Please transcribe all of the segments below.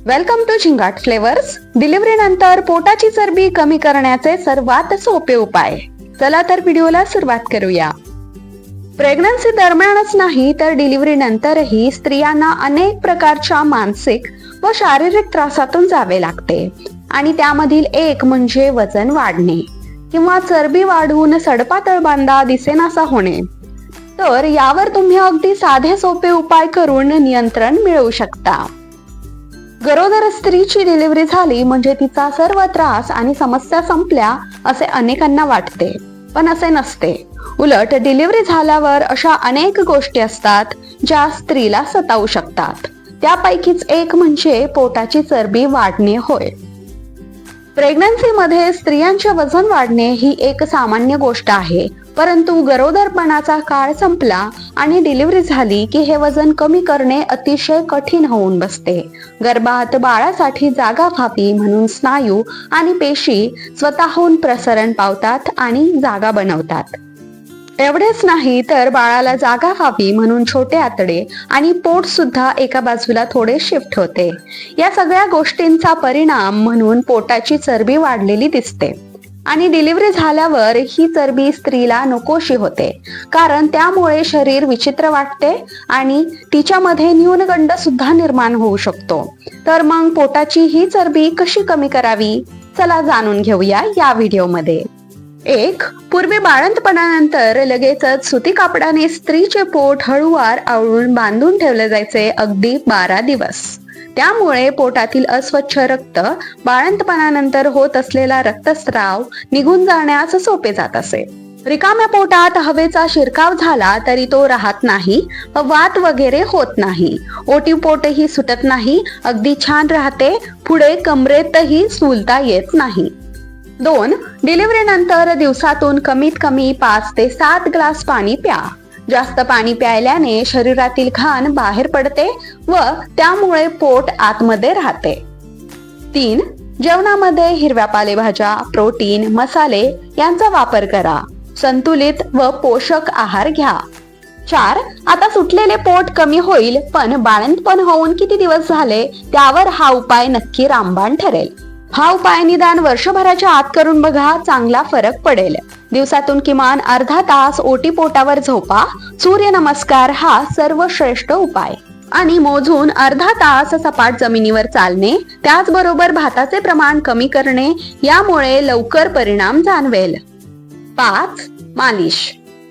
Welcome to Zingaat flavours. Delivery नंतर पोटाची चरबी कमी करण्याचे सर्वात सोपे उपाय. चला तर व्हिडिओला सुरुवात करूया. प्रेग्नन्सी दरम्यानच नाही तर डिलिव्हरी नंतरही स्त्रियांना अनेक प्रकारच्या मानसिक व शारीरिक त्रासातून जावे लागते आणि त्यामधील एक म्हणजे वजन वाढणे किंवा चरबी वाढून सडपातळ बांधा दिसेनासा होणे. तर यावर तुम्ही अगदी साधे सोपे उपाय करून नियंत्रण मिळवू शकता. गरोदर स्त्रीची डिलिव्हरी झाली म्हणजे तिचा सर्व त्रास आणि समस्या संपल्या असे अनेकांना वाटते, पण असे नसते. उलट डिलिव्हरी झाल्यावर अशा अनेक गोष्टी असतात ज्या स्त्रीला सतावू शकतात. त्यापैकीच एक म्हणजे पोटाची चरबी वाढणे होय. प्रेग्नन्सीमध्ये स्त्रियांचे वजन वाढणे ही एक सामान्य गोष्ट आहे, परंतु गरोदरपणाचा काळ संपला आणि डिलिव्हरी झाली की हे वजन कमी करणे अतिशय कठीण होऊन बसते. गर्भात बाळासाठी जागा व्हावी म्हणून स्नायू आणि पेशी स्वतःहून प्रसरण पावतात आणि जागा बनवतात. एवढेच नाही तर बाळाला जागा व्हावी म्हणून छोटे आतडे आणि पोट सुद्धा एका बाजूला थोडे शिफ्ट होते. या सगळ्या गोष्टींचा परिणाम म्हणून पोटाची चरबी वाढलेली दिसते आणि डिलिव्हरी झाल्यावर ही चरबी स्त्रीला नकोशी होते, कारण त्यामुळे शरीर विचित्र वाटते आणि तिच्यामध्ये न्यूनगंड सुद्धा निर्माण होऊ शकतो. तर मग पोटाची ही चरबी कशी कमी करावी, चला जाणून घेऊया या व्हिडिओमध्ये. 1. पूर्वी बाळंतपणानंतर लगेचच सुती कापडाने स्त्रीचे पोट हळूवार आवळून बांधून ठेवले जायचे, अगदी 12 दिवस. त्यामुळे पोटातील अस्वच्छ रक्त बाळंतपणानंतर होत असलेला रक्तस्राव निघून जाण्यास सोपे जात असे. रिकाम्या पोटात हवेचा शिरकाव झाला तरी तो राहत नाही, वात वगैरे होत नाही, ओटीव पोटही सुटत नाही, अगदी छान राहते. पुढे कमरेतही सुलता येत नाही. 2. डिलिव्हरी नंतर दिवसातून कमीत कमी 5 ते 7 ग्लास पाणी प्या. जास्त पाणी प्यायल्याने शरीरातील घाण बाहेर पडते व त्यामुळे पोट आतमध्ये राहते. 3. जेवणामध्ये हिरव्या पालेभाज्या, प्रोटीन, मसाले यांचा वापर करा. संतुलित व पोषक आहार घ्या. 4. आता सुटलेले पोट कमी होईल, पण बाळंतपण होऊन किती दिवस झाले त्यावर हा उपाय नक्की रामबाण ठरेल. हा उपाय निदान वर्षभराच्या आत करून बघा, चांगला फरक पडेल. दिवसातून किमान अर्धा तास ओटी पोटावर झोपा. सूर्यनमस्कार हा सर्वश्रेष्ठ उपाय आणि मोजून अर्धा तास सपाट जमिनीवर चालणे, त्याचबरोबर भाताचे प्रमाण कमी करणे, यामुळे लवकर परिणाम जाणवेल. 5. मालिश.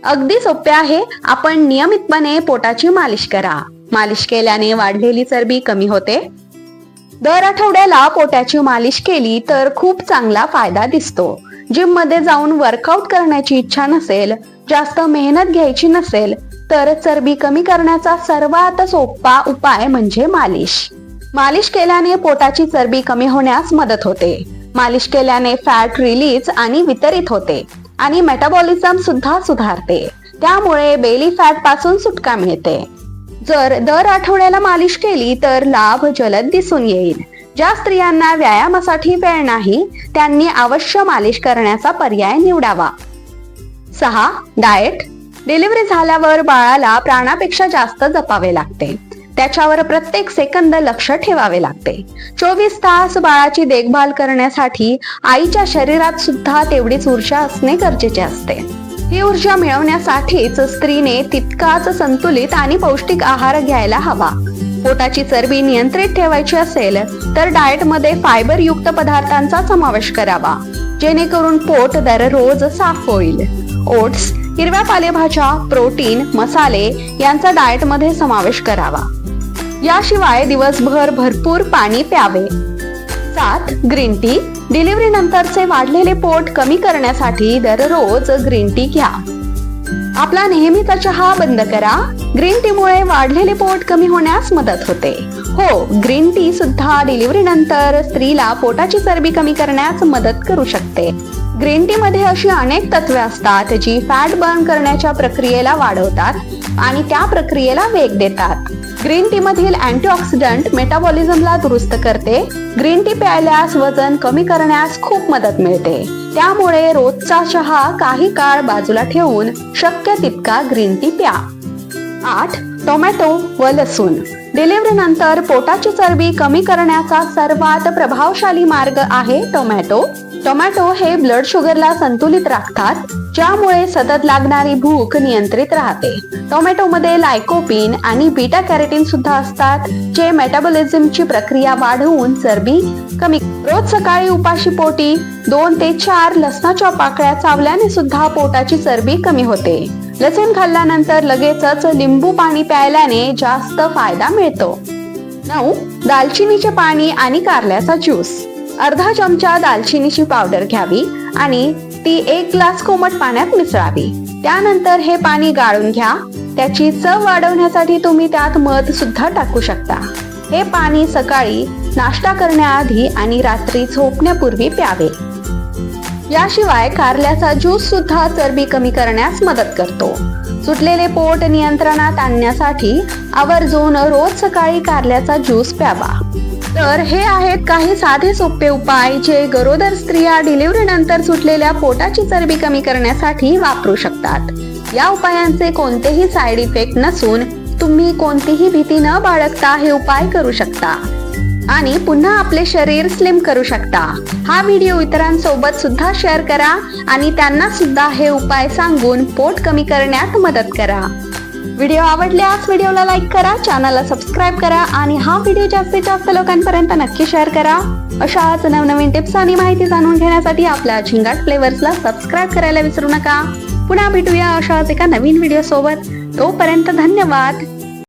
अगदी सोपे आहे. आपण नियमितपणे पोटाची मालिश करा. मालिश केल्याने वाढलेली चरबी कमी होते. दर आठवड्याला पोटाची मालिश केली तर खूप चांगला फायदा दिसतो. जिम मध्ये जाऊन वर्कआउट करण्याची इच्छा नसेल, जास्त मेहनत घ्यायची नसेल, तर चरबी कमी करण्याचा सर्वात सोपा उपाय म्हणजे मालिश. मालिश केल्याने पोटाची चरबी कमी होण्यास मदत होते. मालिश केल्याने फॅट रिलीज आणि वितरित होते आणि मेटाबॉलिझम सुद्धा सुधारते. त्यामुळे बेली फॅट पासून सुटका मिळते. जर दर आठवड्याला मालिश केली तर लाभ जलद दिसून येईल. ज्या स्त्रियांना व्यायामासाठी वेळ नाही त्यांनी अवश्य मालिश करण्याचा पर्याय निवडावा. 6. डाएट. डिलिव्हरी झाल्यावर बाळाला प्राणापेक्षा जास्त जपावे लागते. त्याच्यावर प्रत्येक सेकंद लक्ष ठेवावे लागते. 24 तास बाळाची देखभाल करण्यासाठी आईच्या शरीरात सुद्धा तेवढीच ऊर्जा असणे गरजेचे असते. ही ऊर्जा मिळवण्यासाठीच स्त्रीने तितकाच संतुलित आणि पौष्टिक आहार घ्यायला हवा. पोटाची चरबी नियंत्रित ठेवायची असेल तर डाएट मध्ये फायबर युक्त पदार्थांचा समावेश करावा, जेणेकरून पोट दररोज साफ होईल. ओट्स, हिरव्या पालेभाज्या, प्रोटीन, मसाले यांचा डाएट मध्ये समावेश करावा. याशिवाय दिवसभर भरपूर पाणी प्यावे. 7. Green tea. डिलिव्हरी नंतरचे वाढलेले पोट कमी करण्यासाठी दररोज ग्रीन टी घ्या. आपला नेहमीचा चहा बंद करा. ग्रीन टी मुळे वाढलेले पोट कमी होण्यास मदत होते. हो, ग्रीन टी सुद्धा डिलिव्हरी नंतर स्त्रीला पोटाची चरबी कमी करण्यास मदत करू शकते. ग्रीन टी मध्ये अशी अनेक तत्वे असतात जी फॅट बर्न करण्याच्या प्रक्रियेला वाढवतात आणि त्या प्रक्रियेला वेग देतात. ग्रीन टी मधील अँटीऑक्सिडंट मेटाबॉलिझमला दुरुस्त करते. ग्रीन टी प्यायल्यास वजन कमी करण्यास खूप मदत मिळते. त्यामुळे रोजचा चहा काही काळ बाजूला ठेवून शक्य तितका ग्रीन टी प्या. 8. टोमॅटो व लसूण. डिलिव्हरी नंतर पोटाची चरबी कमी करण्याचा सर्वात प्रभावशाली मार्ग आहे टोमॅटो. टोमॅटो हे ब्लड शुगरला संतुलित राखतात, ज्यामुळे सतत लागणारी भूक नियंत्रित राहते. टोमॅटोमध्ये लायकोपीन आणि बीटा कॅरोटीन सुद्धा असतात, जे मेटाबॉलिझमची प्रक्रिया वाढवून चरबी कमी. रोज सकाळी उपाशी पोटी 2 ते 4 लसणाच्या पाकळ्या चावल्याने सुद्धा पोटाची चरबी कमी होते. लसूण खाल्ल्यानंतर लगेचच लिंबू पाणी प्यायल्याने जास्त फायदा मिळतो. 9. दालचिनीचे पाणी आणि कारल्याचा ज्यूस. अर्धा चमचा दालचिनीची पावडर घ्यावी आणि ती 1 ग्लास कोमट पाण्यात मिसळावी. त्यानंतर हे पाणी गाळून घ्या. त्याची चव वाढवण्यासाठी तुम्ही त्यात मध सुद्धा टाकू शकता. हे पाणी सकाळी नाश्ता करण्याआधी आणि रात्री झोपण्यापूर्वी प्यावे. याशिवाय कारल्याचा ज्यूस सुद्धा चरबी कमी करण्यास मदत करतो. सुटलेले पोट नियंत्रणात आणण्यासाठी आवर्जून रोज सकाळी कारल्याचा ज्यूस प्यावा. तर हे आहेत काही साधे सोपे उपाय जे गरोदर स्त्रिया डिलिव्हरी नंतर सुटलेल्या पोटाची चरबी कमी करण्यासाठी वापरू शकतात. या उपायांचे कोणतेही साइड इफेक्ट नसून तुम्ही कोणतीही भीती न बाळगता हे उपाय करू शकता आणि पुन्हा आपले शरीर स्लिम करू शकता. हा व्हिडिओ इतरांसोबत सुद्धा शेअर करा आणि त्यांना सुद्धा हे उपाय सांगून पोट कमी करण्यात मदत करा. व्हिडिओ आवडल्यास व्हिडिओला लाईक करा, चॅनलला सबस्क्राईब करा आणि हा व्हिडिओ जास्तीत जास्त लोकांपर्यंत नक्की शेअर करा. अशाच नवनवीन टिप्स आणि माहिती जाणून घेण्यासाठी आपल्या झिंगाट फ्लेवर्सला सबस्क्राईब करायला विसरू नका. पुन्हा भेटूया अशाच एका नवीन व्हिडिओ सोबत. तोपर्यंत धन्यवाद.